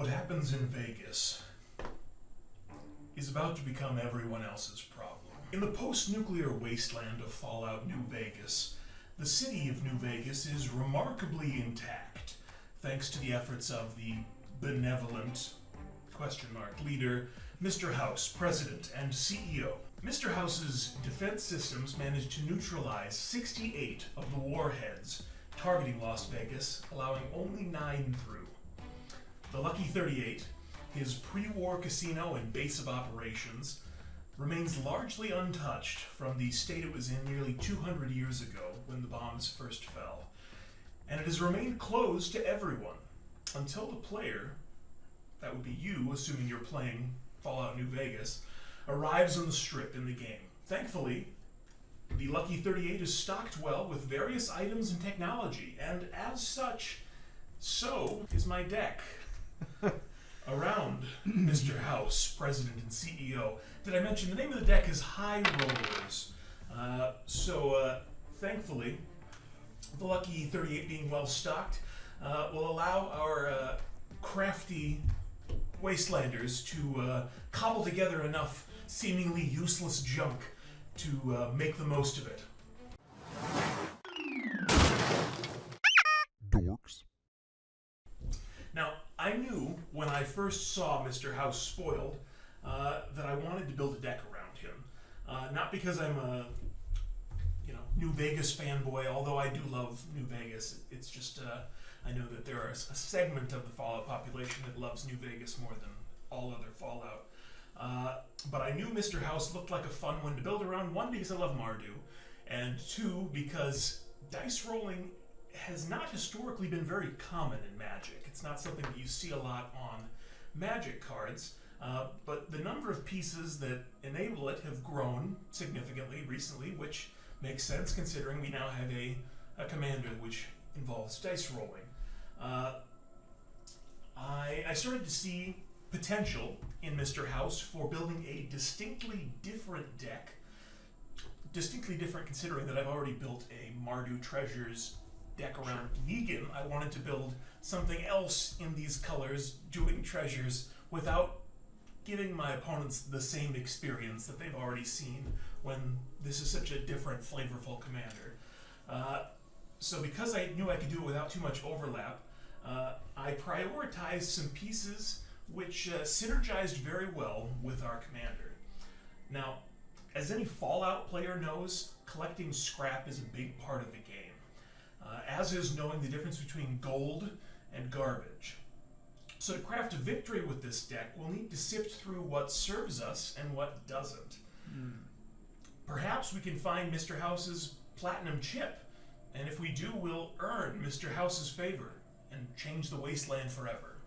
What happens in Vegas is about to become everyone else's problem. In the post-nuclear wasteland of Fallout New Vegas, the city of New Vegas is remarkably intact, thanks to the efforts of the benevolent leader, Mr. House, President and CEO. Mr. House's defense systems managed to neutralize 68 of the warheads targeting Las Vegas, allowing only 9 through. The Lucky 38, his pre-war casino and base of operations, remains largely untouched from the state it was in nearly 200 years ago when the bombs first fell. And it has remained closed to everyone until the player, that would be you, assuming you're playing Fallout New Vegas, arrives on the strip in the game. Thankfully, the Lucky 38 is stocked well with various items and technology, and as such, so is my deck. Around Mr. House, President and CEO. Did I mention the name of the deck is High Rollers? Thankfully, the Lucky 38 being well stocked will allow our crafty wastelanders to cobble together enough seemingly useless junk to make the most of it. Dorks. Now, I knew when I first saw Mr. House spoiled that I wanted to build a deck around him. Not because I'm a New Vegas fanboy, although I do love New Vegas. It's just I know that there is a segment of the Fallout population that loves New Vegas more than all other Fallout. But I knew Mr. House looked like a fun one to build around, one, because I love Mardu, and two, because dice rolling has not historically been very common in Magic. It's not something that you see a lot on Magic cards, but the number of pieces that enable it have grown significantly recently, which makes sense considering we now have a commander which involves dice rolling. I started to see potential in Mr. House for building a distinctly different deck. Distinctly different considering that I've already built a Mardu Treasures deck around Negan. I wanted to build something else in these colors doing treasures without giving my opponents the same experience that they've already seen when this is such a different, flavorful commander. So because I knew I could do it without too much overlap, I prioritized some pieces which synergized very well with our commander. Now, as any Fallout player knows, collecting scrap is a big part of the game, as is knowing the difference between gold and garbage. So to craft a victory with this deck, we'll need to sift through what serves us and what doesn't. Perhaps we can find Mr. House's platinum chip, and if we do, we'll earn Mr. House's favor and change the wasteland forever.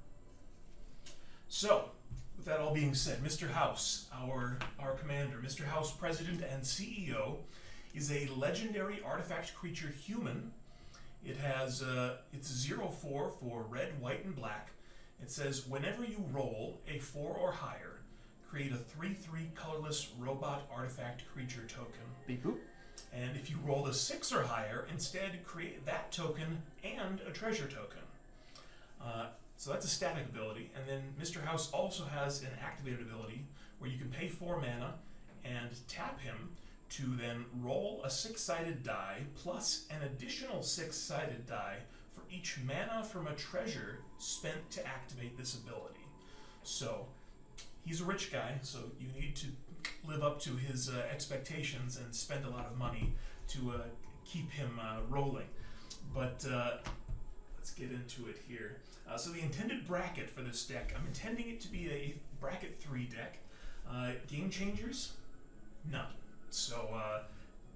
So, with that all being said, Mr. House, our commander, Mr. House, President and CEO, is a legendary artifact creature human. It has it's 0/4 for red, white, and black. It says, whenever you roll a 4 or higher, create a 3/3 colorless robot artifact creature token. Beep boop. And if you roll a 6 or higher, instead create that token and a treasure token. So that's a static ability. And then Mr. House also has an activated ability where you can pay 4 mana and tap him to then roll a 6-sided die plus an additional 6-sided die for each mana from a treasure spent to activate this ability. So he's a rich guy, so you need to live up to his expectations and spend a lot of money to keep him rolling. But let's get into it here. So the intended bracket for this deck, I'm intending it to be a bracket 3 deck. Game changers? None. So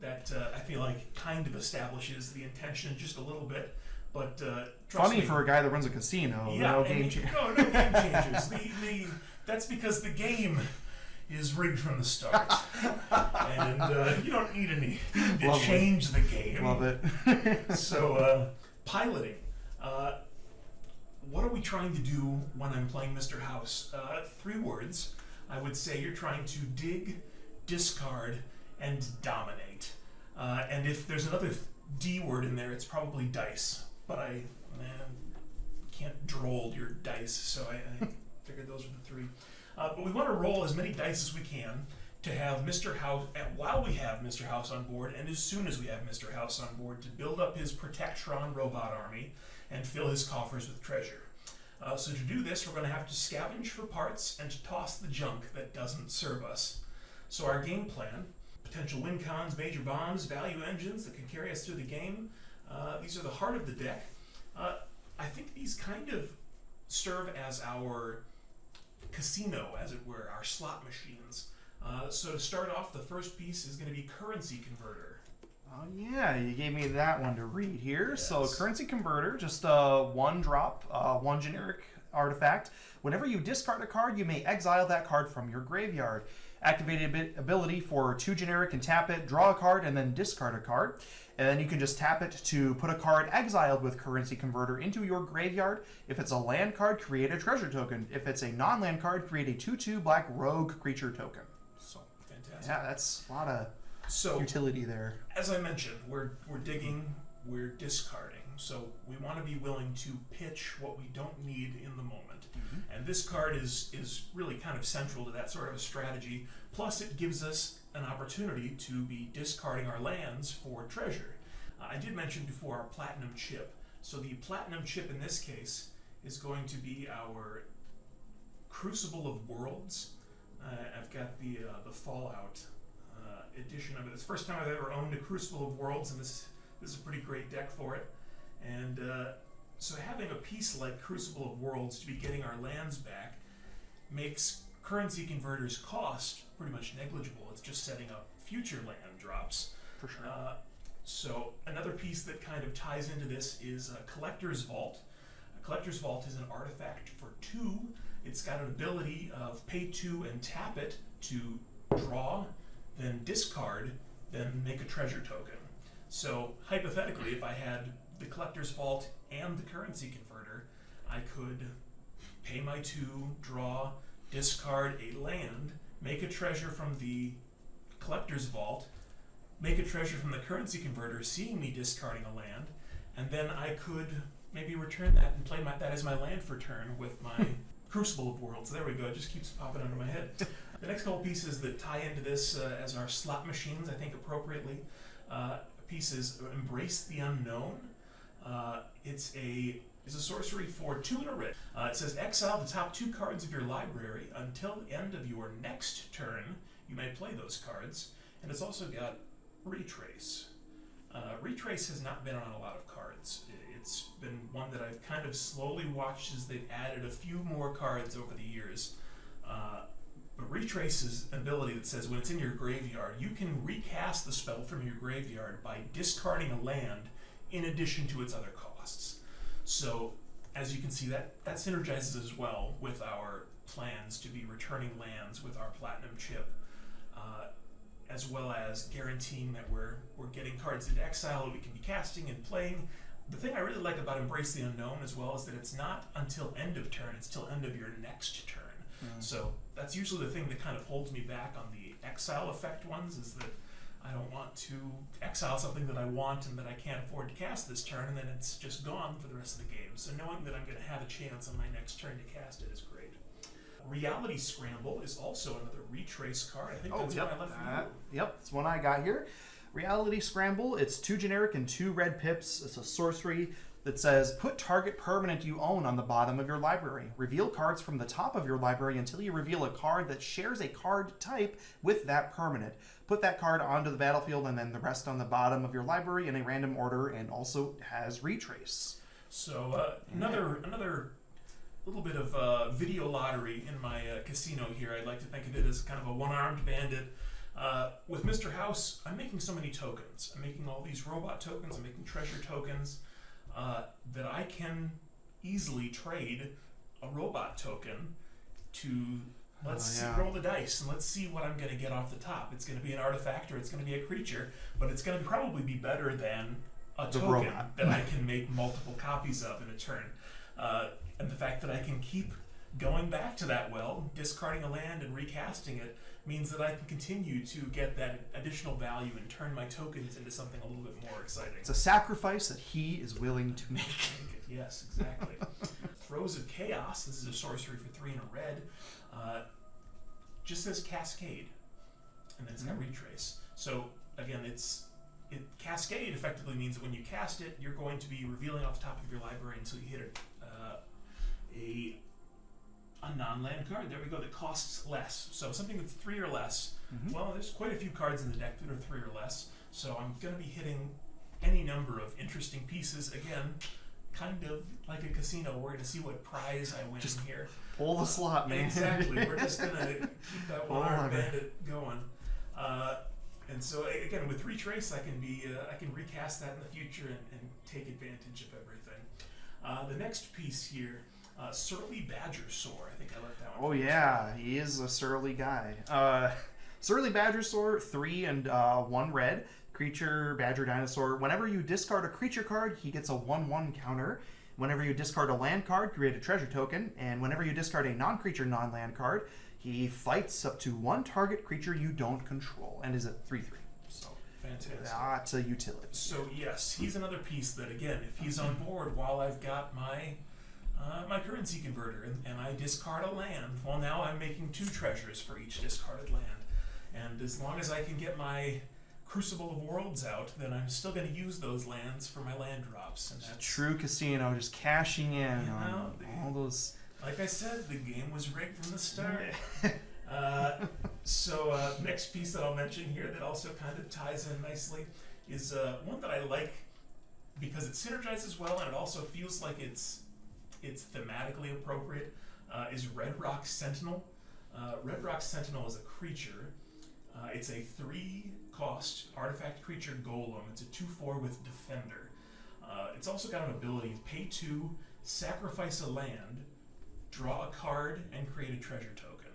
that I feel like kind of establishes the intention just a little bit. But trust Funny me, for a guy that runs a casino. yeah, No game change. no game changers. That's because the game is rigged from the start, and you don't need any to change the game. Love it. So piloting. What are we trying to do when I'm playing Mr. House? 3 words. I would say you're trying to dig, discard, and dominate. And if there's another D word in there, it's probably dice. But I can't droll your dice, so I figured those were the three. But we want to roll as many dice as we can to have Mr. House, while we have Mr. House on board, and as soon as we have Mr. House on board, to build up his Protectron robot army and fill his coffers with treasure. So to do this, we're going to have to scavenge for parts and to toss the junk that doesn't serve us. So our game plan: potential win cons, major bombs, value engines that can carry us through the game. These are the heart of the deck. I think these kind of serve as our casino, as it were, our slot machines. So to start off, the first piece is going to be Currency Converter. Oh yeah, you gave me that one to read here. Yes. So Currency Converter, just one drop, one generic artifact. Whenever you discard a card, you may exile that card from your graveyard. Activated ability for 2 generic and tap it, draw a card, and then discard a card. And then you can just tap it to put a card exiled with Currency Converter into your graveyard. If it's a land card, create a treasure token. If it's a non-land card, create a 2/2 black rogue creature token. So Fantastic. yeah, that's a lot of utility there. As I mentioned, we're digging, we're discarding. So we want to be willing to pitch what we don't need in the moment. And this card is really kind of central to that sort of a strategy. Plus, it gives us an opportunity to be discarding our lands for treasure. I did mention before our Platinum Chip. So the Platinum Chip in this case is going to be our Crucible of Worlds. I've got the Fallout edition of it. It's the first time I've ever owned a Crucible of Worlds, and this is a pretty great deck for it. And so having a piece like Crucible of Worlds to be getting our lands back makes Currency Converter's cost pretty much negligible. It's just setting up future land drops. For sure. So another piece that kind of ties into this is Collector's Vault. Collector's Vault is an artifact for 2. It's got an ability of pay 2 and tap it to draw, then discard, then make a treasure token. So hypothetically, if I had the Collector's Vault and the Currency Converter, I could pay my 2, draw, discard a land, make a treasure from the Collector's Vault, make a treasure from the Currency Converter, seeing me discarding a land, and then I could maybe return that and play that as my land for turn with my Crucible of Worlds. There we go, it just keeps popping under my head. The next couple pieces that tie into this as our slot machines, I think appropriately, piece is Embrace the Unknown. It's a sorcery for 2 and a red. It says exile the top 2 cards of your library until the end of your next turn. You may play those cards. And it's also got Retrace. Retrace has not been on a lot of cards. It's been one that I've kind of slowly watched as they've added a few more cards over the years. But Retrace is an ability that says when it's in your graveyard, you can recast the spell from your graveyard by discarding a land in addition to its other costs. So, as you can see, that synergizes as well with our plans to be returning lands with our Platinum Chip, as well as guaranteeing that we're getting cards into exile that we can be casting and playing. The thing I really like about Embrace the Unknown as well is that it's not until end of turn, it's till end of your next turn. So that's usually the thing that kind of holds me back on the exile effect ones, is that I don't want to exile something that I want and that I can't afford to cast this turn, and then it's just gone for the rest of the game. So knowing that I'm going to have a chance on my next turn to cast it is great. Reality Scramble is also another Retrace card. I think that's what I left for you. Yep, that's one I got here. Reality Scramble, it's 2 generic and 2 red pips. It's a sorcery that says, put target permanent you own on the bottom of your library. Reveal cards from the top of your library until you reveal a card that shares a card type with that permanent. Put that card onto the battlefield and then the rest on the bottom of your library in a random order, and also has Retrace. So another little bit of video lottery in my casino here. I'd like to think of it as kind of a one-armed bandit. With Mr. House, I'm making so many tokens. I'm making all these robot tokens, I'm making treasure tokens, that I can easily trade a robot token to, roll the dice and let's see what I'm going to get off the top. It's going to be an artifact or it's going to be a creature, but it's going to probably be better than a token that I can make multiple copies of in a turn. And the fact that I can keep going back to that well, discarding a land and recasting it, means that I can continue to get that additional value and turn my tokens into something a little bit more exciting. It's a sacrifice that he is willing to make. Yes, exactly. Throes of Chaos, this is a sorcery for 3 and a red, just says Cascade, and then it's got Retrace. So again, Cascade effectively means that when you cast it, you're going to be revealing off the top of your library until you hit a non-land card. There we go, that costs less. So something that's 3 or less. Well, there's quite a few cards in the deck that are 3 or less, so I'm going to be hitting any number of interesting pieces. Again, kind of like a casino, we're going to see what prize I win here. Pull the slot, man. Exactly. We're just going to keep that one-armed bandit going. And so again, with Retrace, I can recast that in the future and take advantage of everything. The next piece here, Surly Badger Soar. I think I left that one. Oh yeah, he is a surly guy. Surly Badger Soar, 3 and 1 red. Creature, Badger, Dinosaur. Whenever you discard a creature card, he gets a 1/1 counter. Whenever you discard a land card, create a treasure token. And whenever you discard a non-creature, non-land card, he fights up to 1 target creature you don't control, and is at 3/3. So fantastic. That's a utility. So yes, he's another piece that, again, if he's on board while I've got my currency converter and I discard a land, well, now I'm making 2 treasures for each discarded land. And as long as I can get my Crucible of Worlds out, then I'm still going to use those lands for my land drops. And that's true casino, just cashing in on all those. Like I said, the game was rigged from the start. Next piece that I'll mention here that also kind of ties in nicely is one that I like because it synergizes well and it also feels like it's thematically appropriate, is Red Rock Sentinel. Red Rock Sentinel is a creature. It's a 3-cost artifact creature golem. It's a 2/4 with Defender. It's also got an ability, pay 2, sacrifice a land, draw a card, and create a treasure token.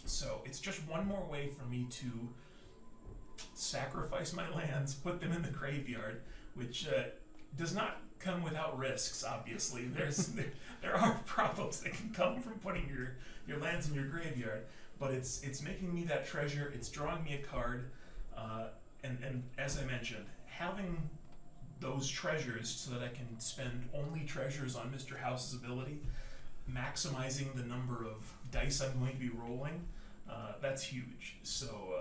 So it's just one more way for me to sacrifice my lands, put them in the graveyard, which does not come without risks, obviously. There are problems that can come from putting your lands in your graveyard, but it's making me that treasure, it's drawing me a card, and as I mentioned, having those treasures so that I can spend only treasures on Mr. House's ability, maximizing the number of dice I'm going to be rolling, that's huge. So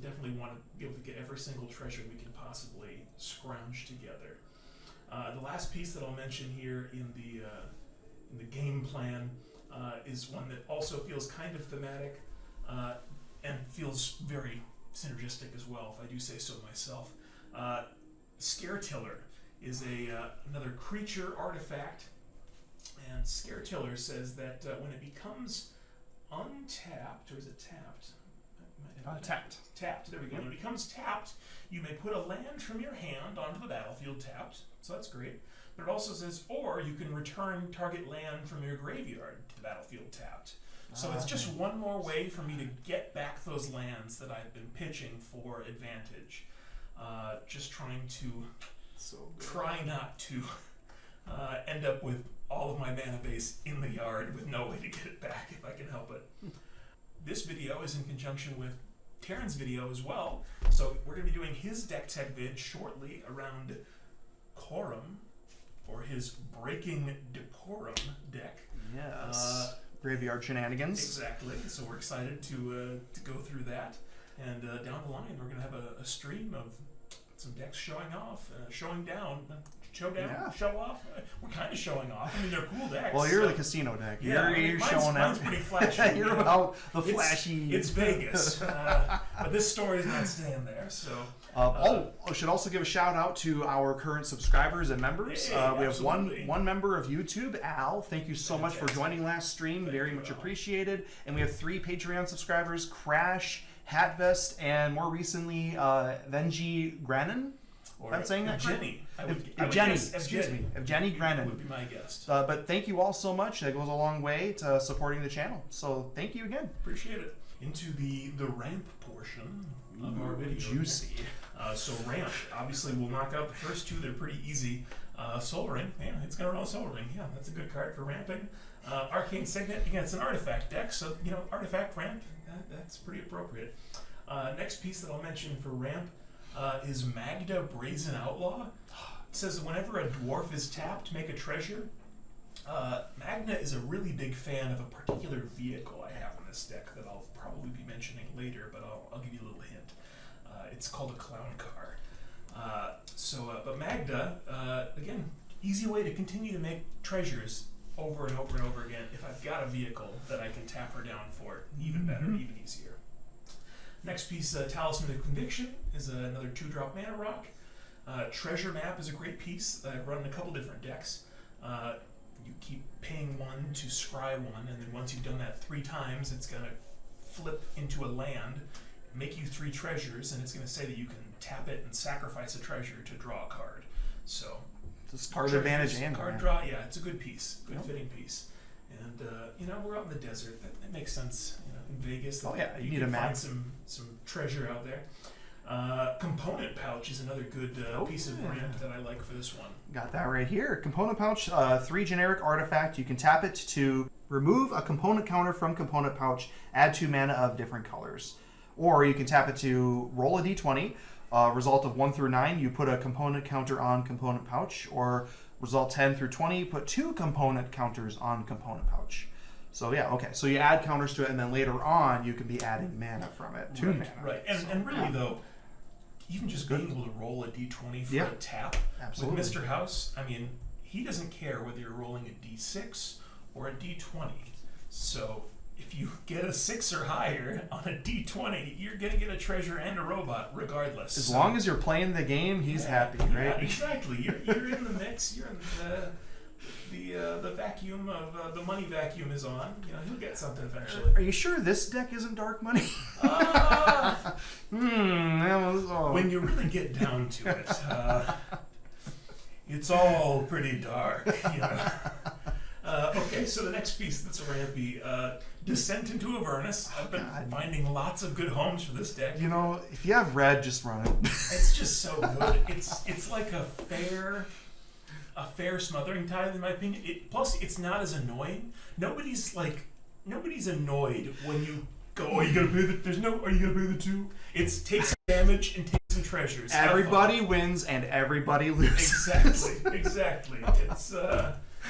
definitely want to be able to get every single treasure we can possibly scrounge together. The last piece that I'll mention here in the game plan is one that also feels kind of thematic and feels very synergistic as well, if I do say so myself. Scare Tiller is another creature artifact, and Scare Tiller says that when it becomes untapped, or is it tapped? Tapped. Tapped, there we go. When it becomes tapped, you may put a land from your hand onto the battlefield tapped, so that's great. But it also says, or you can return target land from your graveyard to the battlefield tapped. So it's just one more way for me to get back those lands that I've been pitching for advantage. Just trying to try not to end up with all of my mana base in the yard with no way to get it back if I can help it. This video is in conjunction with Terran's video as well, so we're going to be doing his deck tech vid shortly around Quorum, or his Breaking Decorum deck. Yes. Graveyard shenanigans. Exactly. So we're excited to go through that, and down the line we're going to have a stream of some decks showing off, showing down. Show down, yeah. Show off. We're kind of showing off. I mean, they're cool decks. Well, you're the casino deck. Yeah, you're showing mine's out. Pretty flashy. You're about the flashy. It's Vegas, but this story's not staying there. So. I should also give a shout out to our current subscribers and members. Hey, we have one member of YouTube, Al. Thank you so much for joining last stream. Very much appreciated. And we have 3 Patreon subscribers: Crash, Hatvest, and more recently, Venji Granin. I'm saying that Jenny. Evgeny Granin would be my guest. But thank you all so much. That goes a long way to supporting the channel. So thank you again. Appreciate it. Into the ramp portion of our video. Juicy. So ramp, obviously we'll knock out the first 2. They're pretty easy. Soul Ring, yeah, it's gonna roll Soul Ring. Yeah, that's a good card for ramping. Arcane Signet, again, it's an artifact deck, so, you know, artifact ramp, that's pretty appropriate. Next piece that I'll mention for ramp is Magda Brazen Outlaw. It says whenever a dwarf is tapped, make a treasure. Magna is a really big fan of a particular vehicle I have in this deck that I'll probably be mentioning later, but I'll give you a little hint. It's called a clown car. But Magda, again, easy way to continue to make treasures over and over and over again. If I've got a vehicle that I can tap her down for, even better, even easier. Next piece, Talisman of Conviction, is another 2-drop mana rock. Treasure Map is a great piece that I've run in a couple different decks. You keep paying 1 to scry 1, and then once you've done that 3 times, it's going to flip into a land, make you 3 treasures, and it's going to say that you can tap it and sacrifice a treasure to draw a card. So, this card advantage and card draw, yeah, it's a good piece, good fitting piece. And you know, we're out in the desert. That makes sense. You know, in Vegas, you need a map. Find some treasure out there. Component Pouch is another good piece of ramp that I like for this one. Got that right here. Component Pouch, 3 generic artifact. You can tap it to remove a component counter from Component Pouch, add 2 mana of different colors. Or you can tap it to roll a d20. Result of 1 through 9, you put a component counter on Component Pouch. Or result 10 through 20, put 2 component counters on Component Pouch. So yeah, okay. So you add counters to it, and then later on, you can be adding mana from it. 2 mana. Right, and really though, even just being able to roll a d20 for a tap absolutely. with Mr. House, I mean, he doesn't care whether you're rolling a d6 or a d20. So if you get a 6 or higher on a d20, you're going to get a treasure and a robot regardless. As long as you're playing the game, he's happy, right? Yeah, exactly. You're in the mix. You're in the vacuum of the money vacuum is on. You know, he'll get something eventually. Are you sure this deck isn't dark money? When you really get down to it, it's all pretty dark. You know? Okay, so the next piece that's a rampy, Descent into Avernus. I've been finding lots of good homes for this deck. You know, if you have red, just run it. It's just so good. It's like a fair smothering tithe, in my opinion. Plus, it's not as annoying. Nobody's annoyed when you go, are you gonna pay the 2? It's take some damage and take some treasures. Everybody wins and everybody loses. Exactly.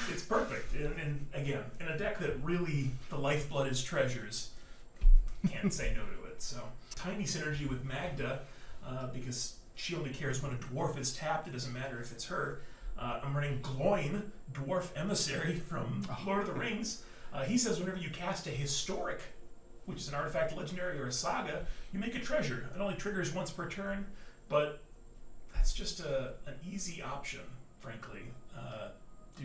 It's perfect. And again, in a deck that really the lifeblood is treasures, can't say no to it. So tiny synergy with Magda, because she only cares when a dwarf is tapped. It doesn't matter if it's her. I'm running Gloin, Dwarf Emissary from Lord of the Rings. He says whenever you cast a historic, which is an artifact, legendary, or a saga, you make a treasure. It only triggers once per turn, but that's just an easy option, frankly,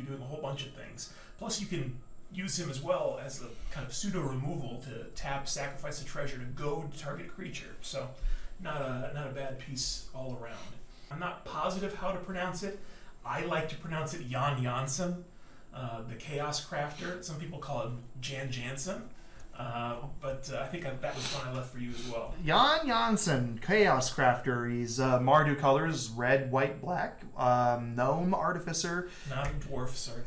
doing a whole bunch of things. Plus, you can use him as well as a kind of pseudo removal to tap, sacrifice a treasure to goad target creature. So, not a bad piece all around. I'm not positive how to pronounce it. I like to pronounce it Jan Janssen, the Chaos Crafter. Some people call him Jan Jansen, but I think that was one I left for you as well. Jan Janssen, Chaos Crafter. He's Mardu colors, red, white, black. Gnome Artificer. Not a dwarf, sorry.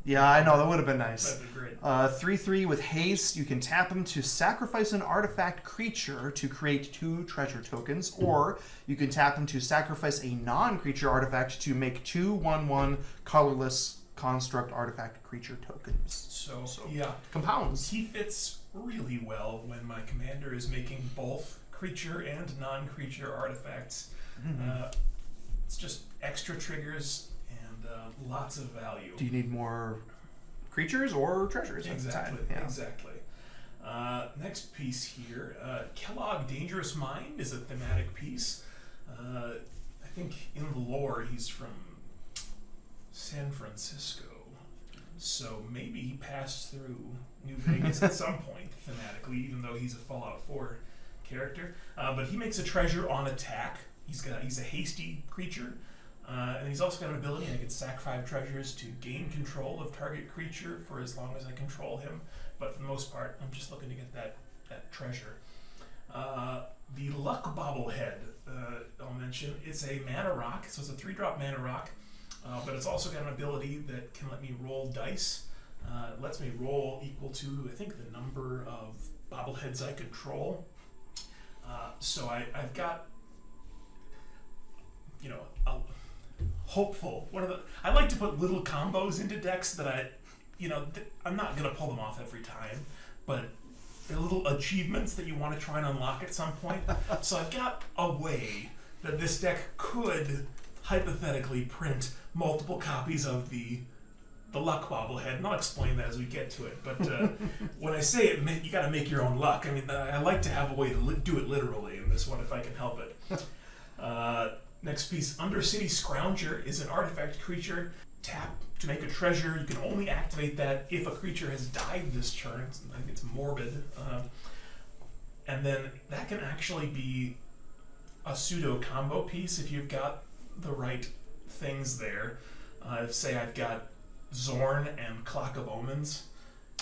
Yeah, I know, that would have been nice. That'd be great. 3/3 with haste. You can tap him to sacrifice an artifact creature to create 2 treasure tokens, or you can tap him to sacrifice a non-creature artifact to make 2 1/1 colorless construct artifact creature tokens. So yeah, compounds. He fits really well when my commander is making both creature and non-creature artifacts. It's just extra triggers and lots of value. Do you need more creatures or treasures? Exactly. Yeah. Exactly. Next piece here, Kellogg Dangerous Mind is a thematic piece. I think in the lore he's from San Francisco, so maybe he passed through New Vegas at some point thematically, even though he's a Fallout 4 character. But he makes a treasure on attack. He's a hasty creature, and he's also got an ability. I can sack 5 treasures to gain control of target creature for as long as I control him. But for the most part, I'm just looking to get that treasure. The Luck Bobblehead, I'll mention, it's a mana rock, so it's a 3-drop mana rock, but it's also got an ability that can let me roll dice It lets me roll equal to, I think, the number of bobbleheads I control. So I've got, hopeful. I like to put little combos into decks that I'm not going to pull them off every time, but they're little achievements that you want to try and unlock at some point. So I've got a way that this deck could hypothetically print multiple copies of the luck bobblehead, and I'll explain that as we get to it. But when I say it, you got to make your own luck. I mean, I like to have a way to do it literally in this one if I can help it. Next piece, Undercity Scrounger is an artifact creature. Tap to make a treasure. You can only activate that if a creature has died this turn. I think it's morbid. And then that can actually be a pseudo combo piece if you've got the right things there. Say I've got Zorn and Clock of Omens.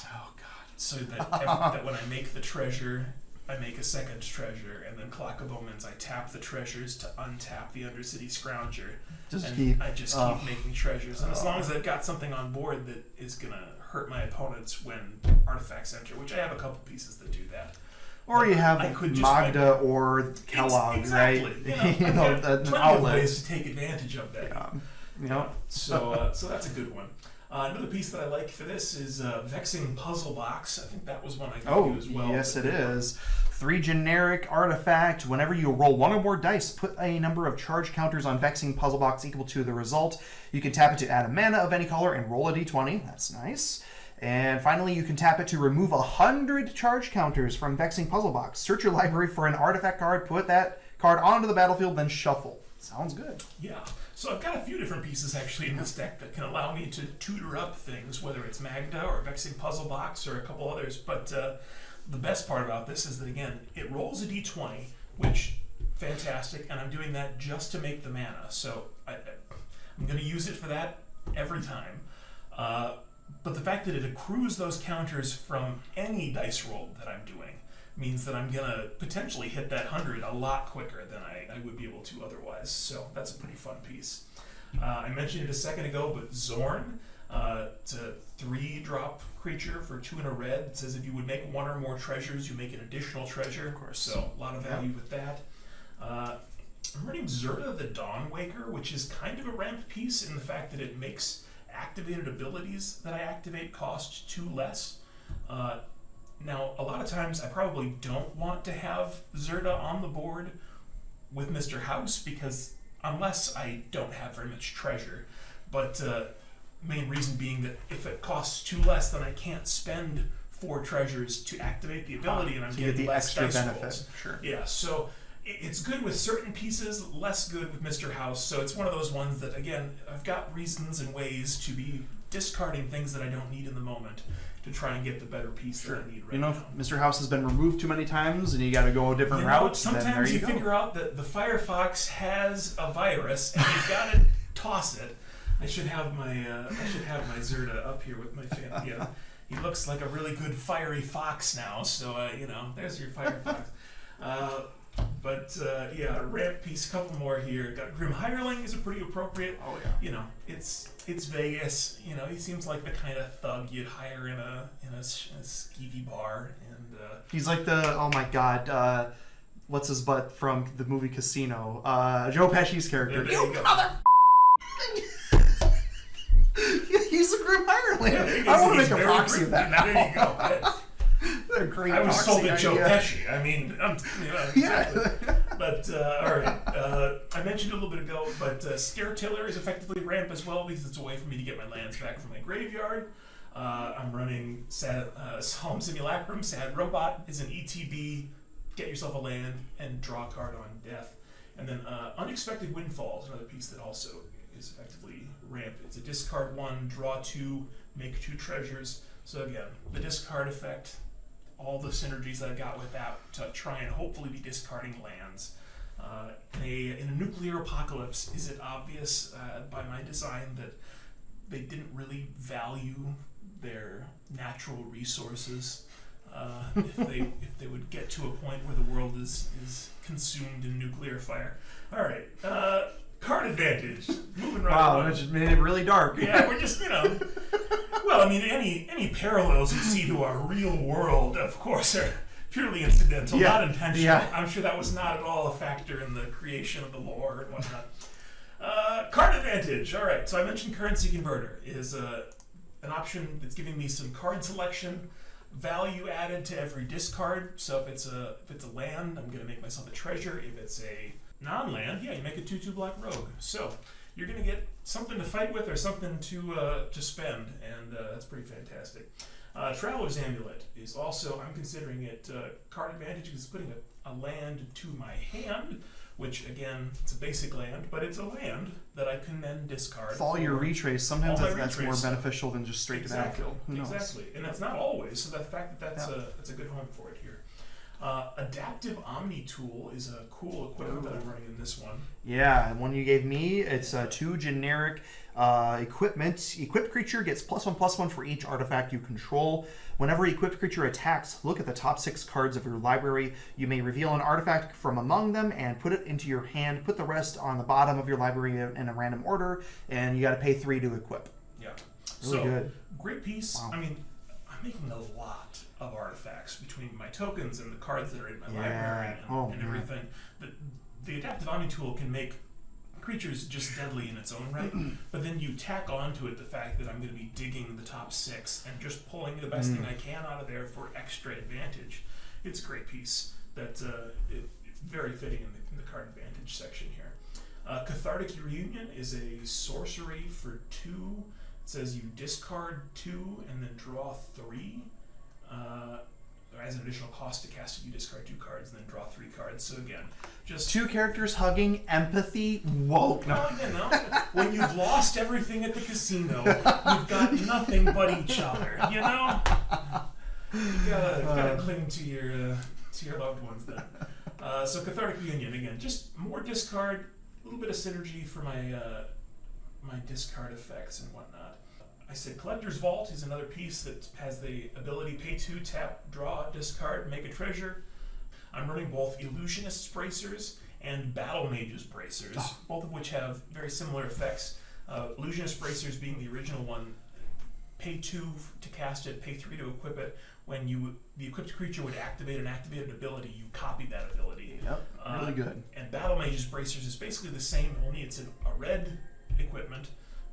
Oh god. So that when I make the treasure, I make a second treasure, and then Clock of Omens, I tap the treasures to untap the Undercity Scrounger. I just keep making treasures. And as long as I've got something on board that is going to hurt my opponents when artifacts enter, which I have a couple pieces that do that. Or you have Magda or Kellogg, exactly. Right? Plenty of ways to take advantage of that. Yeah. So that's a good one. Another piece that I like for this is Vexing Puzzle Box. I think that was one I gave you as well. Yes, it is. 3 generic artifact. Whenever you roll 1 or more dice, put a number of charge counters on Vexing Puzzle Box equal to the result. You can tap it to add a mana of any color and roll a d20. That's nice. And finally, you can tap it to remove 100 charge counters from Vexing Puzzle Box. Search your library for an artifact card, put that card onto the battlefield, then shuffle. Sounds good. Yeah. So I've got a few different pieces actually in this deck that can allow me to tutor up things, whether it's Magda or Vexing Puzzle Box or a couple others. But the best part about this is that, again, it rolls a d20, which, fantastic, and I'm doing that just to make the mana. So I'm going to use it for that every time. But the fact that it accrues those counters from any dice roll that I'm doing means that I'm going to potentially hit that 100 a lot quicker than I would be able to otherwise. So that's a pretty fun piece. I mentioned it a second ago, but Zorn, it's a 3-drop creature for 2 and a red. It says if you would make 1 or more treasures, you make an additional treasure. Of course. So a lot of value with that. I'm running Zerta the Dawnwaker, which is kind of a ramp piece in the fact that it makes activated abilities that I activate cost 2 less. Now, a lot of times I probably don't want to have Zerta on the board with Mr. House because unless I don't have very much treasure. But main reason being that if it costs 2 less, then I can't spend 4 treasures to activate the ability, and I'm getting the less extra dice benefit. rolls. Sure. Yeah, so it's good with certain pieces, less good with Mr. House. So it's one of those ones that, again, I've got reasons and ways to be discarding things that I don't need in the moment to try and get the better piece that I need right now. If Mr. House has been removed too many times and you got to go a different route, sometimes then there you figure out that the Firefox has a virus and you've got to toss it. I should have my Zerta up here with my fan. Yeah, he looks like a really good fiery fox now. So there's your Firefox. Yeah, ramp piece, a couple more here. Got Grim Hireling is a pretty appropriate. Oh yeah. It's Vegas. He seems like the kind of thug you'd hire in a skeevy bar, and he's like what's his butt from the movie Casino? Joe Pesci's character. There you go. He's a Grim Hireling. Yeah, I want to make a proxy of that now. There you go. I was sold at Joe Pesci. I mean, exactly. Yeah. But all right, I mentioned a little bit ago, but Scare Tiller is effectively ramp as well because it's a way for me to get my lands back from my graveyard. I'm running Solemn Simulacrum. Sad Robot is an ETB. Get yourself a land and draw a card on death. And then Unexpected Windfall is another piece that also is effectively ramp. It's a discard 1, draw 2, make 2 treasures. So again, the discard effect, all the synergies I've got with that to try and hopefully be discarding lands. In a nuclear apocalypse, is it obvious by my design that they didn't really value their natural resources? If they would get to a point where the world is consumed in nuclear fire. All right, card advantage. Moving right along. That just made it really dark. Yeah, we're just well, Well, I mean, any parallels you see to our real world, of course, are purely incidental, not intentional. Yeah. I'm sure that was not at all a factor in the creation of the lore and whatnot. Card advantage. All right, so I mentioned currency converter is an option that's giving me some card selection, value added to every discard. So if it's a land, I'm going to make myself a treasure. If it's a non-land, yeah, you make a 2/2 black rogue. So you're going to get something to fight with or something to spend, and that's pretty fantastic. Traveler's Amulet is also, I'm considering it card advantage because it's putting a land to my hand, which again, it's a basic land, but it's a land that I can then discard. Follow your retrace. Sometimes that's more retrace. beneficial than just straight to battlefield. Who knows? Exactly, and that's not always. So the fact that that's a good home for it here. Adaptive Omni Tool is a cool equipment that I'm running in this one. Yeah, and one you gave me, it's 2 generic equipment. Equipped creature gets +1/+1 for each artifact you control. Whenever equipped creature attacks, look at the top 6 cards of your library. You may reveal an artifact from among them and put it into your hand. Put the rest on the bottom of your library in a random order, and you got to pay 3 to equip. Yeah, Really good. Great piece. Wow. I mean, I'm making a lot of artifacts between my tokens and the cards that are in my library and everything. The Adaptive Omni Tool can make creatures just deadly in its own right, but then you tack onto it the fact that I'm going to be digging the top 6 and just pulling the best thing I can out of there for extra advantage. It's a great piece that it's very fitting in the card advantage section here. Cathartic Reunion is a sorcery for 2. It says you discard 2 and then draw 3. As an additional cost to cast it, you discard 2 cards and then draw 3 cards. So again, just 2 characters hugging, empathy, woke. No, when you've lost everything at the casino, you've got nothing but each other. You know, you gotta cling to your loved ones then. So Cathartic Reunion again, just more discard, a little bit of synergy for my my discard effects and whatnot. I said Collector's Vault is another piece that has the ability pay 2, tap, draw, discard, make a treasure. I'm running both Illusionist's Bracers and Battle Mage's Bracers, both of which have very similar effects. Illusionist's Bracers being the original one, pay 2 to cast it, pay 3 to equip it. When the equipped creature would activate an activated ability, you copy that ability. Yep, really good. And Battle Mage's Bracers is basically the same, only it's a red equipment,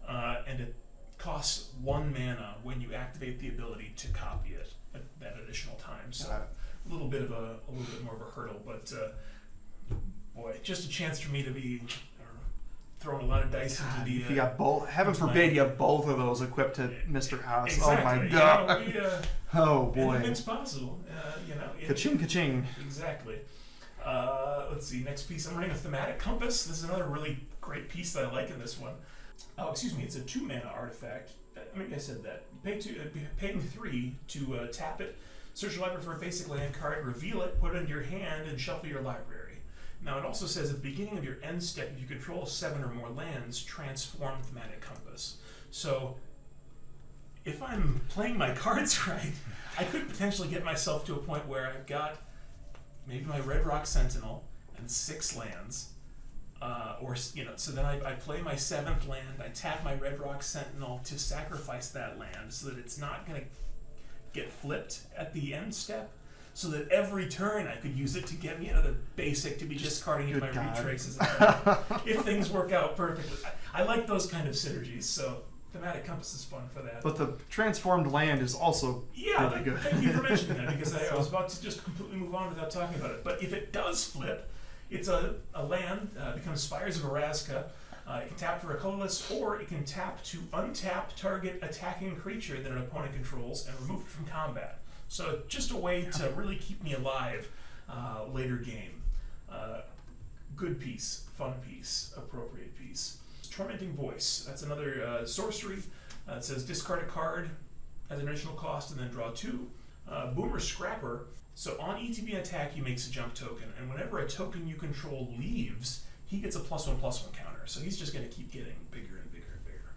and it costs 1 mana when you activate the ability to copy it at that additional time. So a little bit more of a hurdle, but boy, just a chance for me to be throwing a lot of dice into the. If you got both, heaven forbid, you have both of those equipped to Mr. House. Exactly. Oh my god! Oh boy! Anything's possible. Ka-ching, ka-ching. Exactly. Let's see. Next piece. I'm running a Thematic Compass. This is another really great piece that I like in this one. Oh, excuse me. It's a 2 mana artifact. Maybe I said that. Paying 3 to tap it. Search your library for a basic land card. Reveal it. Put it into your hand and shuffle your library. Now it also says at the beginning of your end step, if you control 7 or more lands, transform Thematic Compass. So if I'm playing my cards right, I could potentially get myself to a point where I've got maybe my Red Rock Sentinel and 6 lands. So then I play my 7th land, I tap my Red Rock Sentinel to sacrifice that land so that it's not going to get flipped at the end step, so that every turn I could use it to get me another basic to be discarding in my retraces. If things work out perfectly. I like those kind of synergies, so Thematic Compass is fun for that. But the transformed land is also really good. Thank you for mentioning that, because I was about to just completely move on without talking about it. But if it does flip, it's a land, becomes Spires of Erazka. It can tap for a colorless, or it can tap to untap target attacking creature that an opponent controls and remove it from combat. So just a way to really keep me alive later game. Good piece, fun piece, appropriate piece. Tormenting Voice. That's another sorcery. It says discard a card as an additional cost and then draw 2. Boomer Scrapper. So on ETB attack, he makes a jump token, and whenever a token you control leaves, he gets a +1/+1 counter. So he's just going to keep getting bigger and bigger and bigger.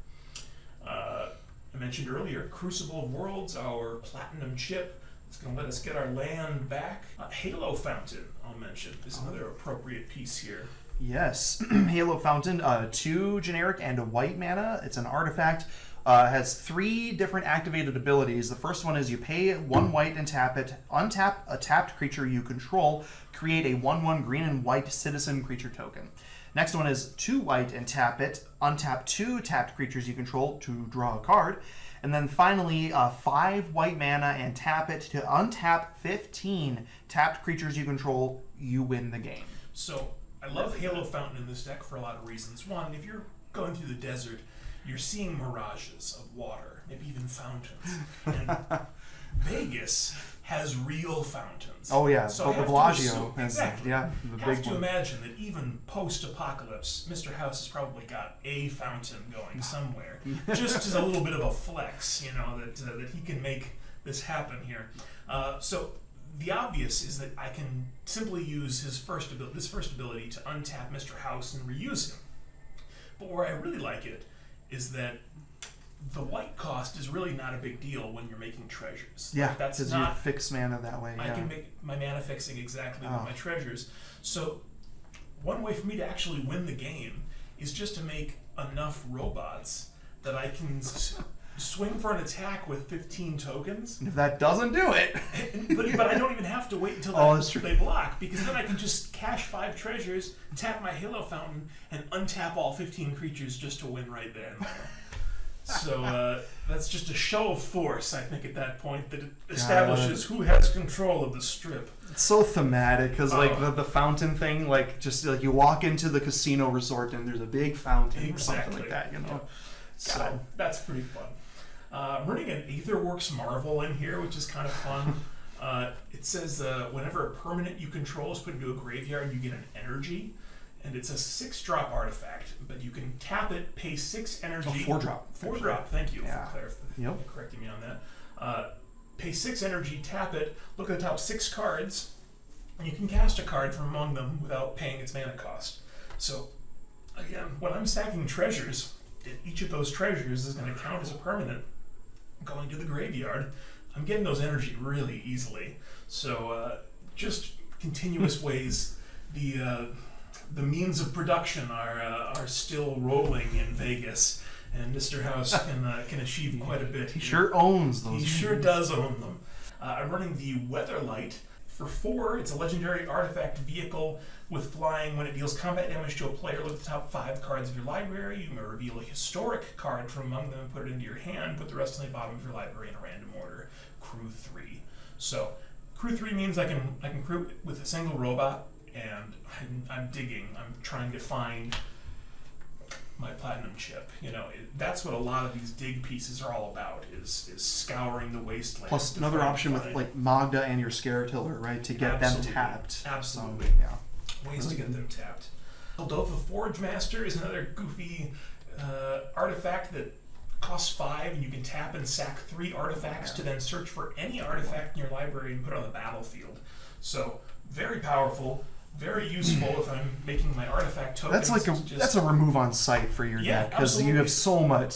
I mentioned earlier, Crucible of Worlds, our platinum chip. It's going to let us get our land back. Halo Fountain, I'll mention, is another appropriate piece here. Yes, Halo Fountain, 2 generic and a white mana. It's an artifact. Has 3 different activated abilities. The first one is you pay 1 white and tap it. Untap a tapped creature you control. Create a 1/1 green and white citizen creature token. Next one is 2 white and tap it. Untap 2 tapped creatures you control to draw a card. And then finally, 5 white mana and tap it to untap 15 tapped creatures you control. You win the game. So I love Halo Fountain in this deck for a lot of reasons. One, if you're going through the desert, you're seeing mirages of water, maybe even fountains. And Vegas has real fountains. Oh yeah, so the Bellagio. Exactly. Yeah, the have big to one. imagine that even post-apocalypse, Mr. House has probably got a fountain going somewhere, just as a little bit of a flex, that he can make this happen here. So the obvious is that I can simply use this first ability to untap Mr. House and reuse him. But where I really like it is that the white cost is really not a big deal when you're making treasures. Yeah, that's because not you fix mana that way. I Yeah. can make my mana fixing exactly with my treasures. So one way for me to actually win the game is just to make enough robots that I can swing for an attack with 15 tokens. And if that doesn't do it, but I don't even have to wait until they block, because then I can just cash 5 treasures, tap my Halo Fountain, and untap all 15 creatures just to win right there and there. So that's just a show of force, I think, at that point, that it establishes who has control of the strip. it's so thematic because like the fountain thing, like just like you walk into the casino resort and there's a big fountain or something like that, Yeah. So that's pretty fun. I'm running an Aetherworks Marvel in here, which is kind of fun. It says whenever a permanent you control is put into a graveyard, you get an energy. And it's a 6-drop artifact, but you can tap it, pay 6 energy. 4-drop. 4-drop, thank you Yeah. for correcting me on that. Pay 6 energy, tap it, look at the top 6 cards, and you can cast a card from among them without paying its mana cost. So, again, when I'm stacking treasures, each of those treasures is going to count as a permanent going to the graveyard. I'm getting those energy really easily. So, just continuous ways the means of production are still rolling in Vegas, and Mr. House can achieve quite a bit. He sure owns those. He sure does own them. I'm running the Weatherlight. For 4, it's a legendary artifact vehicle with flying. When it deals combat damage to a player, look at the top 5 cards of your library. You may reveal a historic card from among them and put it into your hand. Put the rest on the bottom of your library in a random order. Crew 3. So, Crew 3 means I can crew with a single robot. And I'm digging. I'm trying to find my platinum chip. That's what a lot of these dig pieces are all about. Is scouring the wasteland. Plus another option with like Magda and your Scaretiller, right, to get them tapped. Absolutely. So, yeah. Ways to get them tapped. Moldova Forge Master is another goofy artifact that costs 5, and you can tap and sack 3 artifacts to then search for any artifact in your library and put it on the battlefield. So very powerful. Very useful if I'm making my artifact tokens. That's a remove on site for your deck because you have so much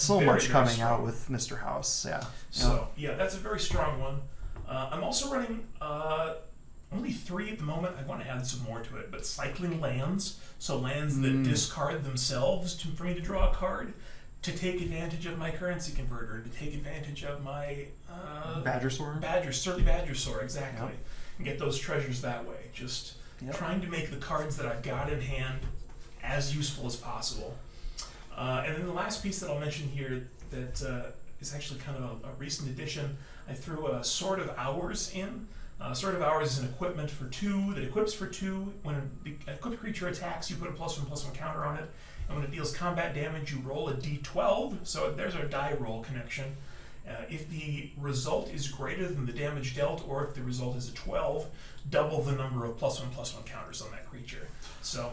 coming strong out with Mr. House. Yeah. So that's a very strong one. I'm also running only 3 at the moment. I want to add some more to it, but cycling lands. So lands that discard themselves for me to draw a card, to take advantage of my currency converter, to take advantage of my Badgersaur. Surly Badgersaur, exactly, and get those treasures that way. Just trying to make the cards that I've got in hand as useful as possible. And then the last piece that I'll mention here that is actually kind of a recent addition, I threw a Sword of Hours in. Sword of Hours is an equipment for 2 that equips for 2. When an equipped creature attacks, you put a +1/+1 counter on it. And when it deals combat damage, you roll a d12. So there's our die roll connection. If the result is greater than the damage dealt, or if the result is a 12, double the number of +1/+1 counters on that creature. So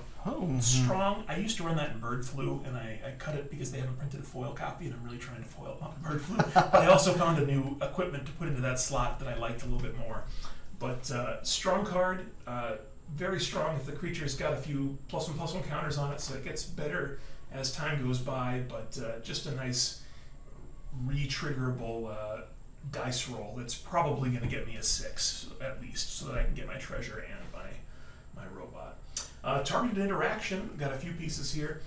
strong. I used to run that in Bird Flu, and I cut it because they haven't printed a foil copy, and I'm really trying to foil Bird Flu. But I also found a new equipment to put into that slot that I liked a little bit more. But strong card, very strong if the creature's got a few +1/+1 counters on it, so it gets better as time goes by. But just a nice re-triggerable dice roll that's probably going to get me a 6 at least, so that I can get my treasure and my robot. Targeted interaction, got a few pieces here.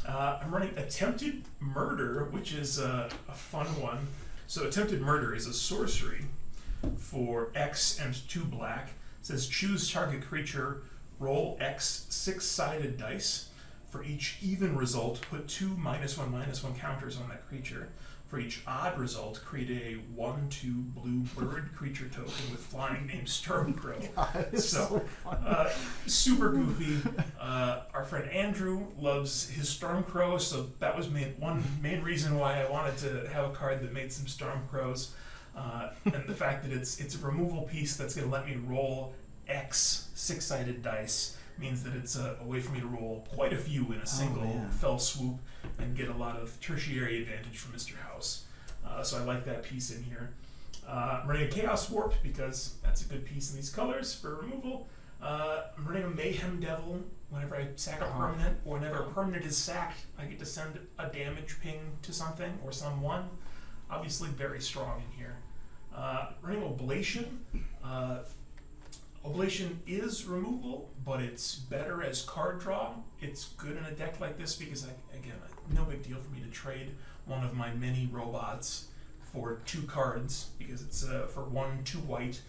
I'm running Attempted Murder, which is a fun one. So Attempted Murder is a sorcery for X and 2 black. It says choose target creature, roll X 6-sided dice. For each even result, put 2 -1/-1 counters on that creature. For each odd result, create a 1/2 blue bird creature token with flying named Stormcrow. God, so funny. Super goofy. Our friend Andrew loves his Stormcrow, so that was one main reason why I wanted to have a card that made some Stormcrows. And the fact that it's a removal piece that's going to let me roll X 6-sided dice means that it's a way for me to roll quite a few in a single fell swoop and get a lot of tertiary advantage from Mr. House. So I like that piece in here. I'm running a Chaos Warp because that's a good piece in these colors for removal. I'm running a Mayhem Devil. Whenever I sack a permanent, or whenever a permanent is sacked, I get to send a damage ping to something or someone. Obviously very strong in here. Running Oblation. Oblation is removal, but it's better as card draw. It's good in a deck like this because, no big deal for me to trade one of my many robots for 2 cards because it's for 1 2 white.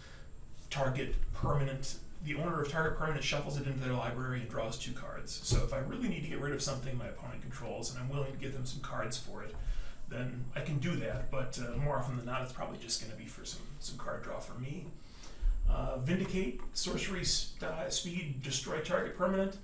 Target permanent. The owner of target permanent shuffles it into their library and draws 2 cards. So if I really need to get rid of something my opponent controls and I'm willing to give them some cards for it, then I can do that. But more often than not, it's probably just going to be for some card draw for me. Vindicate, sorcery speed, destroy target permanent.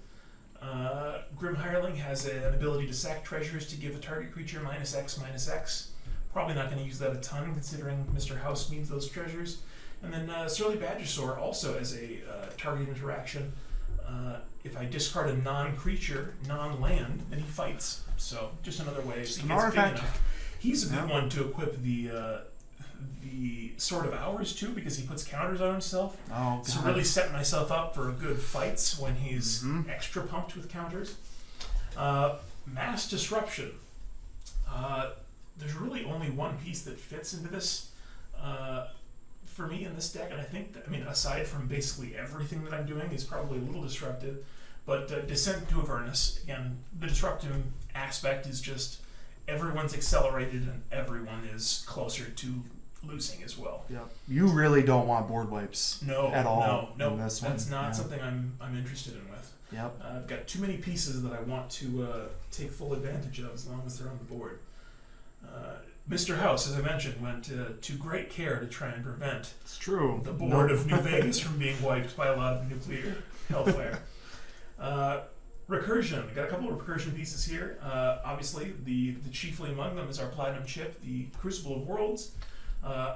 Grim Hireling has an ability to sack treasures to give a target creature -X/-X. Probably not going to use that a ton considering Mr. House needs those treasures. And then Surly Badgersaur also has a target interaction. If I discard a non-creature, non-land, then he fights. So just another way. Just an artifact. He's a good one to equip the Sword of Hours too, because he puts counters on himself. Oh, God. So really setting myself up for good fights when he's extra pumped with counters. Mass Disruption. There's really only one piece that fits into this for me in this deck, and I think that, aside from basically everything that I'm doing is probably a little disruptive, but Descent into Avernus, again, the disruptive aspect is just everyone's accelerated and everyone is closer to losing as well. Yeah, you really don't want board wipes at all. No, that's not something I'm interested in with. Yep. I've got too many pieces that I want to take full advantage of as long as they're on the board. Mr. House, as I mentioned, went to great care to try and prevent the board of New Vegas from being wiped by a lot of nuclear hellfire. Recursion. Got a couple of Recursion pieces here. Obviously, the chiefly among them is our Platinum Chip, the Crucible of Worlds.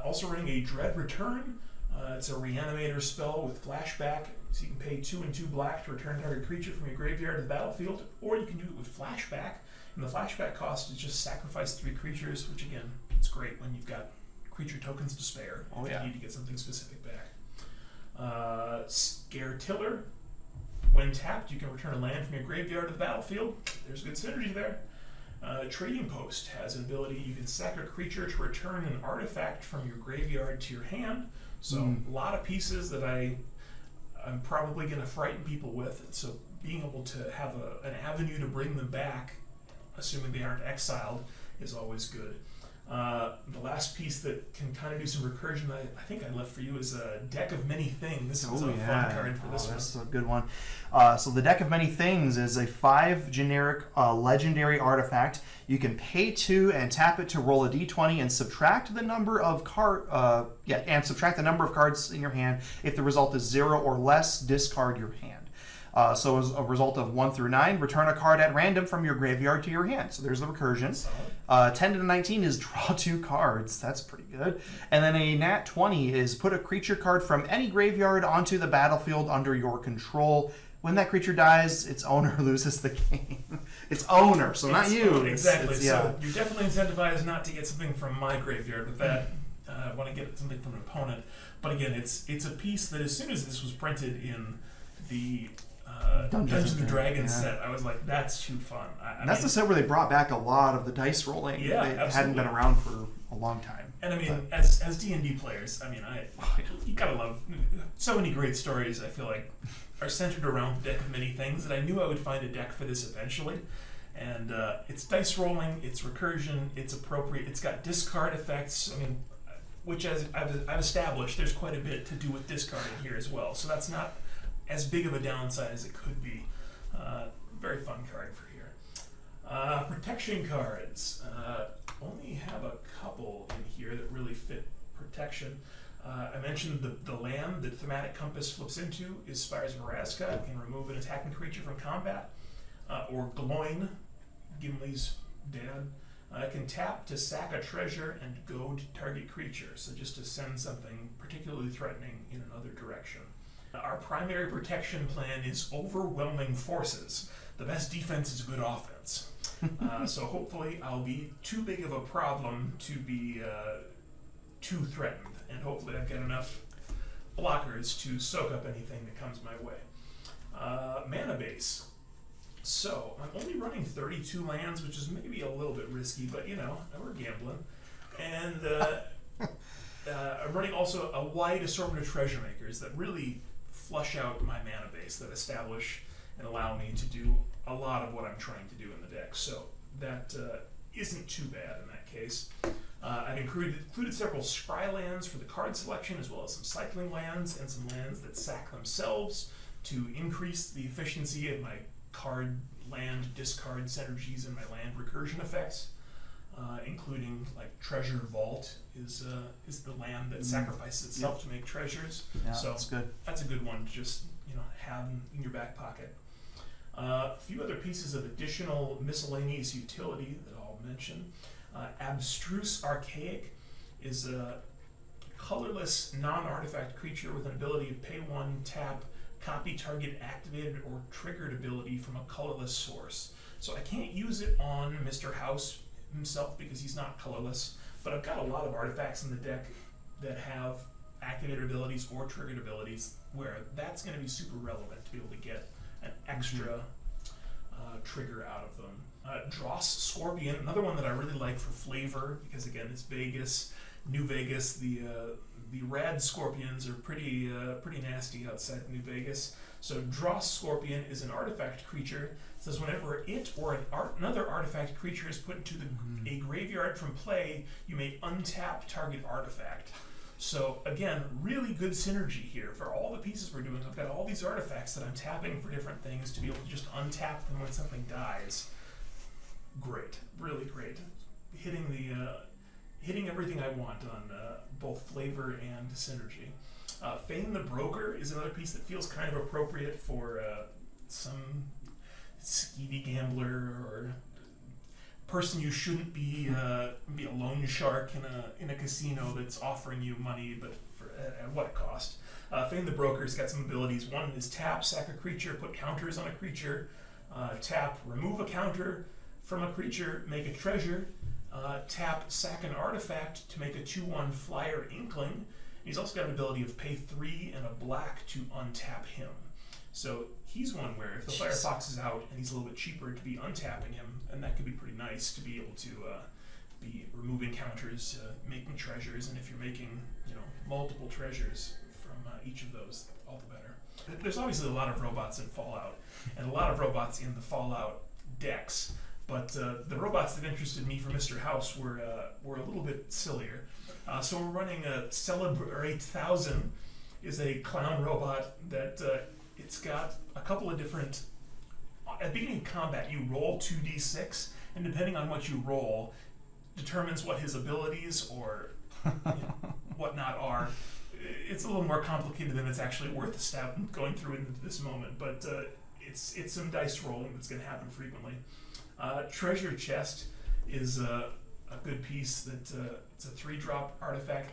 Also running a Dread Return. It's a Reanimator spell with Flashback, so you can pay 2 and 2 black to return target creature from your graveyard to the battlefield, or you can do it with Flashback. And the Flashback cost is just sacrifice 3 creatures, which again, it's great when you've got creature tokens to spare if you need to get something specific back. Scare Tiller. When tapped, you can return a land from your graveyard to the battlefield. There's good synergy there. Trading Post has an ability, you can sack a creature to return an artifact from your graveyard to your hand. So a lot of pieces that I'm probably going to frighten people with. So being able to have an avenue to bring them back, assuming they aren't exiled, is always good. The last piece that can kind of do some recursion that I think I left for you is a Deck of Many Things. This is a fun card for this one. That's a good one. So the Deck of Many Things is a 5 generic legendary artifact. You can pay 2 and tap it to roll a d20 and subtract the number of subtract the number of cards in your hand. If the result is 0 or less, discard your hand. So as a result of 1 through 9, return a card at random from your graveyard to your hand. So there's the recursion. 10 to 19 is draw 2 cards. That's pretty good. And then a nat 20 is put a creature card from any graveyard onto the battlefield under your control. When that creature dies, its owner loses the game. Its owner, so not you. Exactly. So you're definitely incentivized not to get something from my graveyard with that. I want to get something from an opponent. But again, it's a piece that as soon as this was printed in the Dungeons and Dragons set, I was like, that's too fun. And that's the set where they brought back a lot of the dice rolling. Yeah, they hadn't been around for a long time. And as D&D players, you gotta love so many great stories. I feel like are centered around the Deck of Many Things, and I knew I would find a deck for this eventually. And it's dice rolling, it's recursion, it's appropriate, it's got discard effects. I mean, which as I've established, there's quite a bit to do with discarding here as well. So that's not as big of a downside as it could be. Very fun card for here. Protection cards. Only have a couple in here that really fit protection. I mentioned the land that Thematic Compass flips into is Spires of Vraska. It can remove an attacking creature from combat. Or Gloin, Gimli's dad. It can tap to sack a treasure and goad target creature, so just to send something particularly threatening in another direction. Our primary protection plan is overwhelming forces. The best defense is good offense. So hopefully I'll be too big of a problem to be too threatened, and hopefully I've got enough blockers to soak up anything that comes my way. Mana base. So, I'm only running 32 lands, which is maybe a little bit risky, but you know, we're gambling. And I'm running also a wide assortment of treasure makers that really flush out my mana base, that establish and allow me to do a lot of what I'm trying to do in the deck. So, that isn't too bad in that case. I've included several scry lands for the card selection, as well as some cycling lands and some lands that sack themselves to increase the efficiency of my card, land, discard synergies, and my land recursion effects, including like Treasure Vault is the land that sacrifices itself to make treasures. Yeah, so that's good. That's a good one to just have in your back pocket. A few other pieces of additional miscellaneous utility that I'll mention. Abstruse Archaic is a colorless non-artifact creature with an ability to pay 1, tap, copy target activated or triggered ability from a colorless source. So I can't use it on Mr. House himself because he's not colorless, but I've got a lot of artifacts in the deck that have activated abilities or triggered abilities where that's going to be super relevant to be able to get an extra trigger out of them. Dross Scorpion, another one that I really like for flavor because again it's Vegas, New Vegas. The red scorpions are pretty nasty outside New Vegas. So Dross Scorpion is an artifact creature. It says whenever it or another artifact creature is put into a graveyard from play, you may untap target artifact. So again, really good synergy here for all the pieces we're doing. I've got all these artifacts that I'm tapping for different things to be able to just untap them when something dies. Great, really great. Hitting everything I want on both flavor and synergy. Feign the Broker is another piece that feels kind of appropriate for some skeevy gambler or person you shouldn't be a loan shark in a casino that's offering you money, but at what cost? Feign the Broker's got some abilities. One is tap, sack a creature, put counters on a creature. Tap, remove a counter from a creature, make a treasure. Tap, sack an artifact to make a 2/1 flyer Inkling. He's also got an ability of pay 3 and a black to untap him. So he's one where if the Firefox is out and he's a little bit cheaper to be untapping him, and that could be pretty nice to be able to be removing counters, making treasures, and if you're making multiple treasures from each of those, all the better. There's obviously a lot of robots in Fallout, and a lot of robots in the Fallout decks. But the robots that interested me for Mr. House were a little bit sillier. So we're running a Celebrate 1000 is a clown robot that it's got a couple of different. At the beginning of combat, you roll 2d6, and depending on what you roll, determines what his abilities or whatnot are. It's a little more complicated than it's actually worth going through into this moment, but it's some dice rolling that's going to happen frequently. Treasure Chest is a good piece that it's a 3-drop artifact.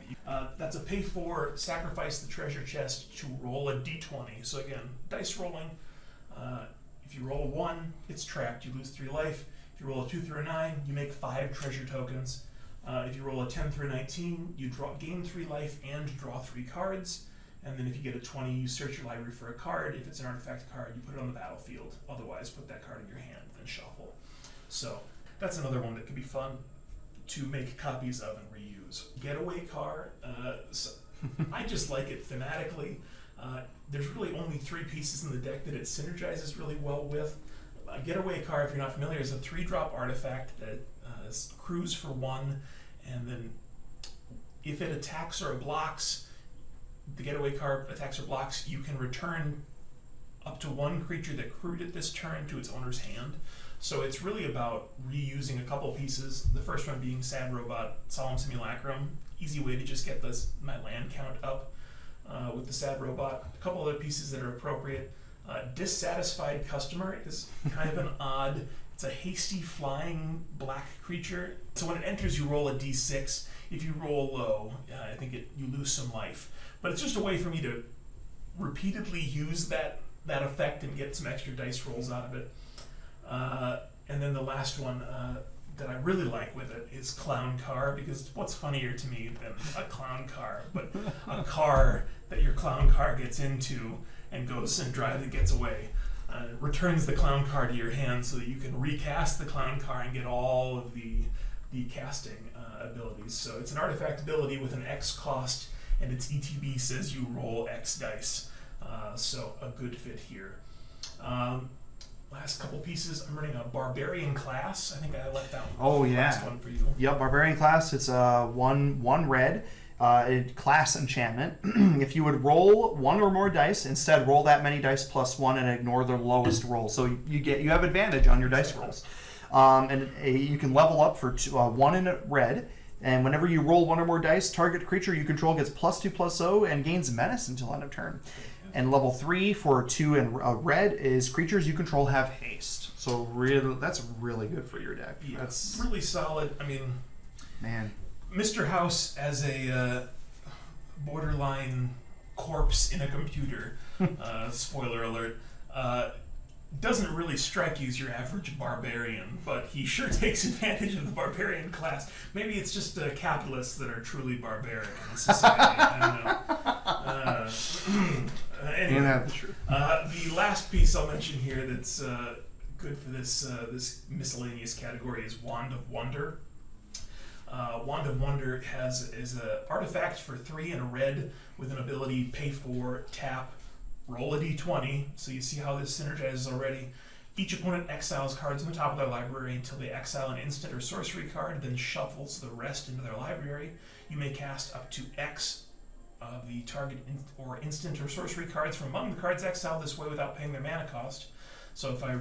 That's a pay 4, sacrifice the treasure chest to roll a d20. So again, dice rolling. If you roll a 1, it's trapped. You lose 3 life. If you roll a 2 through a 9, you make 5 treasure tokens. If you roll a 10 through a 19, you gain 3 life and draw 3 cards. And then if you get a 20, you search your library for a card. If it's an artifact card, you put it on the battlefield. Otherwise, put that card in your hand, then shuffle. So that's another one that could be fun to make copies of and reuse. Getaway Car, so I just like it thematically. There's really only 3 pieces in the deck that it synergizes really well with. A getaway card, if you're not familiar, is a 3-drop artifact that crews for 1, and then if it attacks or blocks, the getaway card attacks or blocks, you can return up to 1 creature that crewed it this turn to its owner's hand. So it's really about reusing a couple pieces. The first one being Sad Robot, Solemn Simulacrum. Easy way to just get my land count up with the Sad Robot. A couple other pieces that are appropriate. Dissatisfied Customer is kind of an odd, it's a hasty flying black creature. So when it enters, you roll a d6. If you roll low, I think you lose some life. But it's just a way for me to repeatedly use that effect and get some extra dice rolls out of it. And then the last one that I really like with it is Clown Car, because what's funnier to me than a clown car, but a car that your clown car gets into and goes and drives and gets away. Returns the clown car to your hand so that you can recast the clown car and get all of the casting abilities. So it's an artifact ability with an X cost, and its ETB says you roll X dice. So a good fit here. Last couple pieces, I'm running a Barbarian class. I think I left that one. Oh, yeah. Last one for you. Yep, Barbarian class. It's one red. Class enchantment. If you would roll 1 or more dice, instead roll that many dice plus 1 and ignore the lowest roll. So you have advantage on your dice rolls. You can level up for 1 in red. And whenever you roll 1 or more dice, target creature you control gets +2/+0 and gains menace until end of turn. And level 3 for 2 in red is creatures you control have haste. So that's really good for your deck. Yeah, That's really solid. I mean, man. Mr. House as a borderline corpse in a computer, spoiler alert, doesn't really strike you as your average barbarian, but he sure takes advantage of the barbarian class. Maybe it's just capitalists that are truly barbaric in society. I don't know. Anyway, that's true. the last piece I'll mention here that's good for this miscellaneous category is Wand of Wonder. Wand of Wonder is an artifact for 3 and a red with an ability pay for, tap, roll a d20. So you see how this synergizes already. Each opponent exiles cards on the top of their library until they exile an instant or sorcery card, then shuffles the rest into their library. You may cast up to X of the target or instant or sorcery cards from among the cards exiled this way without paying their mana cost. So if I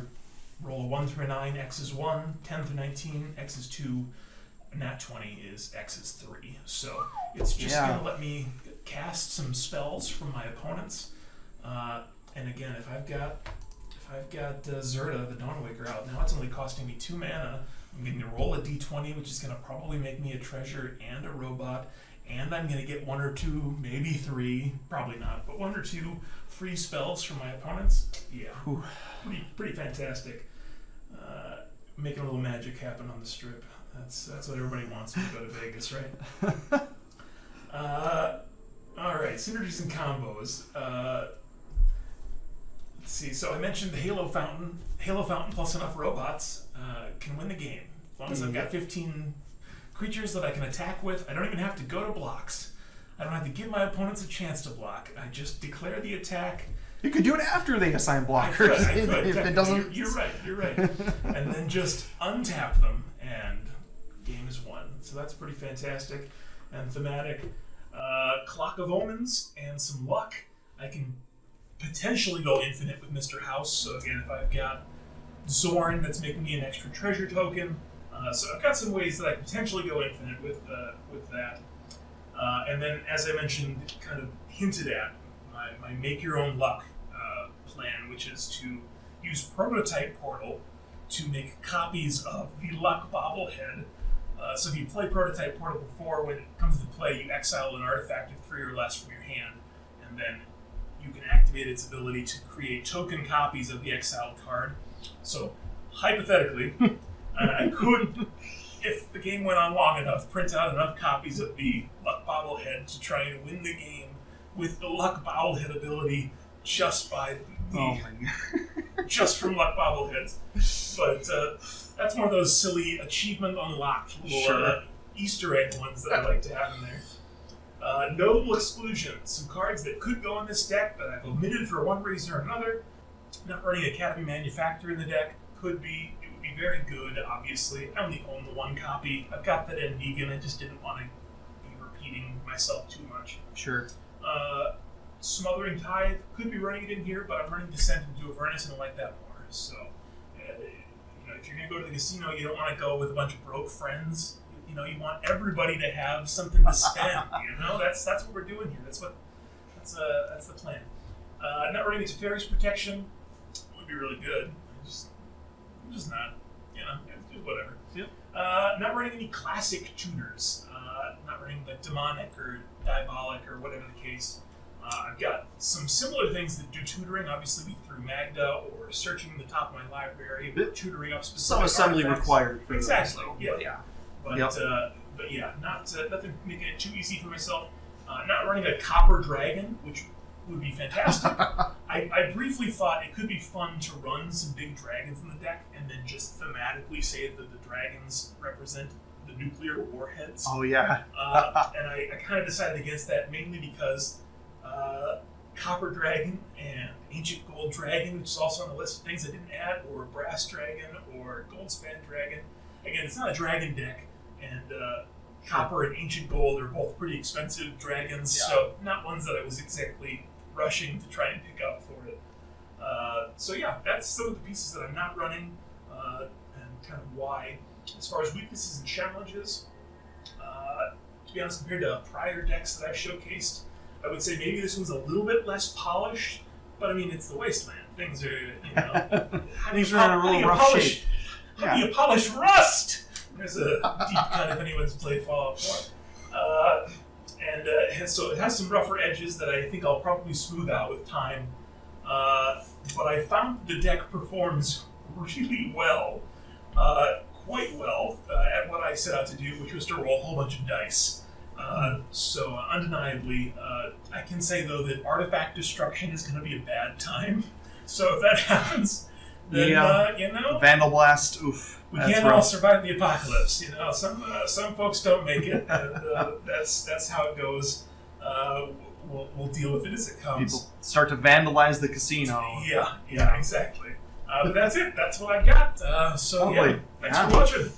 roll a 1 through a 9, X is 1, 10 through 19, X is 2, nat 20 is X is 3. So it's just going to let me cast some spells from my opponents. And again, if I've got Zerta, the Dawnwaker out, now it's only costing me 2 mana. I'm going to roll a d20, which is going to probably make me a treasure and a robot, and I'm going to get 1 or 2, maybe 3, probably not, but 1 or 2 free spells from my opponents. Yeah, pretty fantastic. Making a little magic happen on the strip. That's what everybody wants when you go to Vegas, right? All right, synergies and combos. Let's see. So I mentioned the Halo Fountain. Halo Fountain plus enough robots can win the game. As long as I've got 15 creatures that I can attack with, I don't even have to go to blocks. I don't have to give my opponents a chance to block. I just declare the attack. You could do it after they assign blockers. I could. If it doesn't. You're right. And then just untap them, and game is won. So that's pretty fantastic and thematic. Clock of Omens and some luck. I can potentially go infinite with Mr. House. So again, if I've got Zorn, that's making me an extra treasure token. So I've got some ways that I can potentially go infinite with that. And then, as I mentioned, kind of hinted at, my make your own luck plan, which is to use Prototype Portal to make copies of the Luck Bobblehead. So if you play Prototype Portal before, when it comes to play, you exile an artifact of 3 or less from your hand, and then you can activate its ability to create token copies of the exiled card. So, hypothetically, I could, if the game went on long enough, print out enough copies of the Luck Bobblehead to try and win the game with the Luck Bobblehead ability just by just from Luck Bobbleheads. But that's one of those silly achievement unlocked little Easter egg ones that I like to have in there. Notable exclusions, some cards that could go in this deck, but I've omitted for one reason or another. Not running Academy Manufactor in the deck. could be. It would be very good, obviously. I only own the one copy. I've got that in Negan. I just didn't want to be repeating myself too much. Sure. Smothering Tithe, could be running it in here, but I'm running Descent into Avernus and I like that more. So, if you're going to go to the casino, you don't want to go with a bunch of broke friends. You want everybody to have something to spend. That's what we're doing here. That's the plan. Not running into Fairies Protection would be really good. I'm just not. It's just whatever. Yep. Not running any classic tutors. Not running like Demonic or Diabolic or whatever the case. I've got some similar things that do tutoring, obviously through Magda or searching the top of my library, tutoring up specific Some assembly artifacts. required for exactly. That, Yeah. But Yep. nothing making it too easy for myself. Not running a Copper Dragon, which would be fantastic. I briefly thought it could be fun to run some big dragons in the deck and then just thematically say that the dragons represent the nuclear warheads. Oh yeah. And I kind of decided against that mainly because Copper Dragon and Ancient Gold Dragon, which is also on the list of things I didn't add, or Brass Dragon or Goldspan Dragon. Again, it's not a dragon deck, and Copper and Ancient Gold are both pretty expensive dragons, so not ones that I was exactly rushing to try and pick up for it. That's some of the pieces that I'm not running, and kind of why. As far as weaknesses and challenges, to be honest, compared to prior decks that I've showcased, I would say maybe this one's a little bit less polished, but I mean, it's the Wasteland. Things are, Things are in a real rough shape. How do you polish rust? There's a deep cut if anyone's played Fallout 4. So it has some rougher edges that I think I'll probably smooth out with time. But I found the deck performs really well, quite well, at what I set out to do, which was to roll a whole bunch of dice. So undeniably, I can say though that artifact destruction is going to be a bad time. So if that happens, then Vandal Blast. Oof. We can't all survive the apocalypse. Some folks don't make it, and that's how it goes. We'll deal with it as it comes. People start to vandalize the casino. Yeah, exactly. But that's it. That's what I've got. Thanks for watching.